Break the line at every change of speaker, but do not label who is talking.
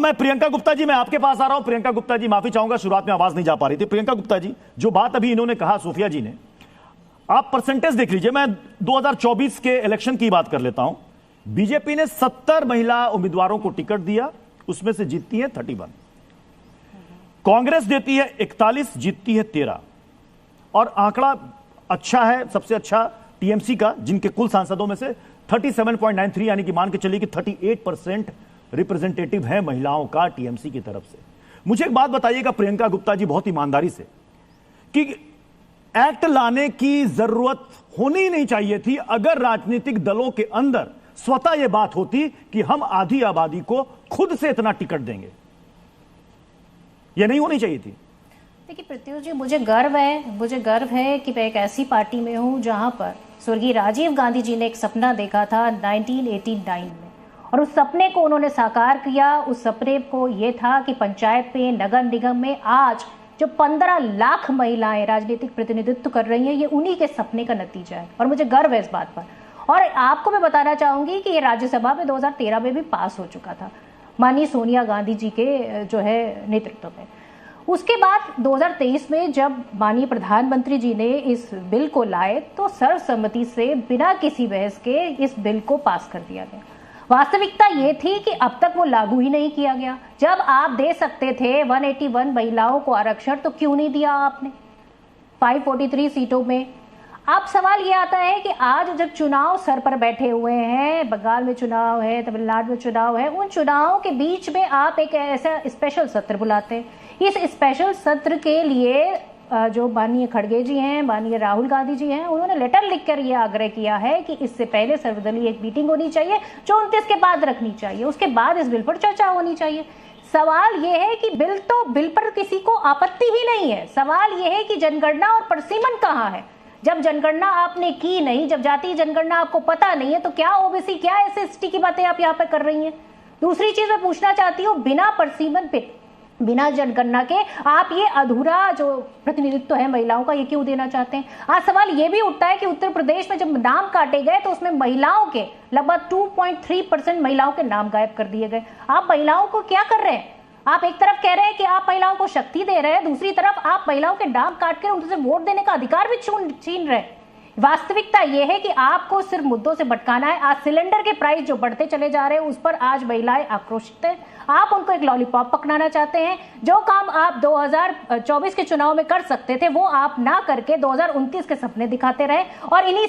मैं प्रियंका गुप्ता जी, मैं आपके पास आ रहा हूं। प्रियंका गुप्ता जी, माफी चाहूंगा, शुरुआत में आवाज नहीं जा पा रही थी। प्रियंका गुप्ता जी, जो बात अभी इन्होंने कहा सोफिया जी ने, आप परसेंटेज देख लीजिए। मैं 2024 के इलेक्शन की बात कर लेता हूं। बीजेपी ने 70 महिला उम्मीदवारों को टिकट दिया, उसमें से जीतती है 31। कांग्रेस देती है 41, जीतती है 13। और आंकड़ा अच्छा है, सबसे अच्छा टीएमसी का, जिनके कुल सांसदों में से 37.93, यानी कि मान के चलिए कि 38% रिप्रेजेंटेटिव है महिलाओं का टीएमसी की तरफ से। मुझे एक बात बताइएगा प्रियंका गुप्ता जी, बहुत ईमानदारी से, कि एक्ट लाने की जरूरत होनी ही नहीं चाहिए थी अगर राजनीतिक दलों के अंदर स्वतः यह बात होती कि हम आधी आबादी को खुद से इतना टिकट देंगे। यह नहीं होनी चाहिए थी।
देखिए प्रत्युष जी, मुझे गर्व है कि मैं एक ऐसी पार्टी में हूं जहां पर स्वर्गीय राजीव गांधी जी ने एक सपना देखा था 1989 में, और उस सपने को उन्होंने साकार किया। उस सपने को ये था कि पंचायत में, नगर निगम में आज जो 15 लाख महिलाएं राजनीतिक प्रतिनिधित्व कर रही हैं, ये उन्हीं के सपने का नतीजा है, और मुझे गर्व है इस बात पर। और आपको मैं बताना चाहूंगी कि ये राज्यसभा में 2013 में भी पास हो चुका था, माननीय सोनिया गांधी जी के जो है नेतृत्व में। उसके बाद 2023 में जब माननीय प्रधानमंत्री जी ने इस बिल को लाए, तो सर्वसम्मति से बिना किसी बहस के इस बिल को पास कर दिया गया। वास्तविकता ये थी कि अब तक वो लागू ही नहीं किया गया। जब आप दे सकते थे 181 महिलाओं को आरक्षण, तो क्यों नहीं दिया आपने 543 सीटों में? अब सवाल ये आता है कि आज जब चुनाव सर पर बैठे हुए हैं, बंगाल में चुनाव है, तमिलनाडु में चुनाव है, उन चुनावों के बीच में आप एक ऐसा स्पेशल सत्र बुलाते हैं। इस स्पेशल सत्र के लिए जो माननीय खड़गे जी हैं, माननीय राहुल गांधी जी हैं, उन्होंने लेटर लिखकर यह आग्रह किया है कि इससे पहले सर्वदलीय एक मीटिंग होनी चाहिए, जो 29 के बाद रखनी चाहिए। उसके बाद इस बिल पर चर्चा होनी चाहिए। सवाल यह है कि बिल पर किसी को आपत्ति ही नहीं है। सवाल यह है कि जनगणना और परसीमन कहाँ है? जब जनगणना आपने की नहीं, जब जातीय जनगणना आपको पता नहीं है, तो क्या ओबीसी, क्या एससी/एसटी की बातें आप यहाँ पे कर रही हैं? दूसरी चीज मैं पूछना चाहती हूँ, बिना परसीमन पे, बिना जनगणना के आप ये अधूरा जो प्रतिनिधित्व है महिलाओं का, ये क्यों देना चाहते हैं? आज सवाल ये भी उठता है कि उत्तर प्रदेश में जब नाम काटे गए तो उसमें महिलाओं के लगभग 2.3% महिलाओं के नाम गायब कर दिए गए। आप महिलाओं को क्या कर रहे हैं? आप एक तरफ कह रहे हैं कि आप महिलाओं को शक्ति दे रहे हैं, दूसरी तरफ आप महिलाओं के नाम काट कर उनसे वोट देने का अधिकार भी छीन रहे हैं। वास्तविकता यह है कि आपको सिर्फ मुद्दों से भटकाना है। आज सिलेंडर के प्राइस जो बढ़ते चले जा रहे हैं, उस पर आज महिलाएं आक्रोशित हैं। आप उनको एक लॉलीपॉप पकड़ाना चाहते हैं। जो काम आप 2024 के चुनाव में कर सकते थे, वो आप ना करके 2029 के सपने दिखाते रहे, और इन्हीं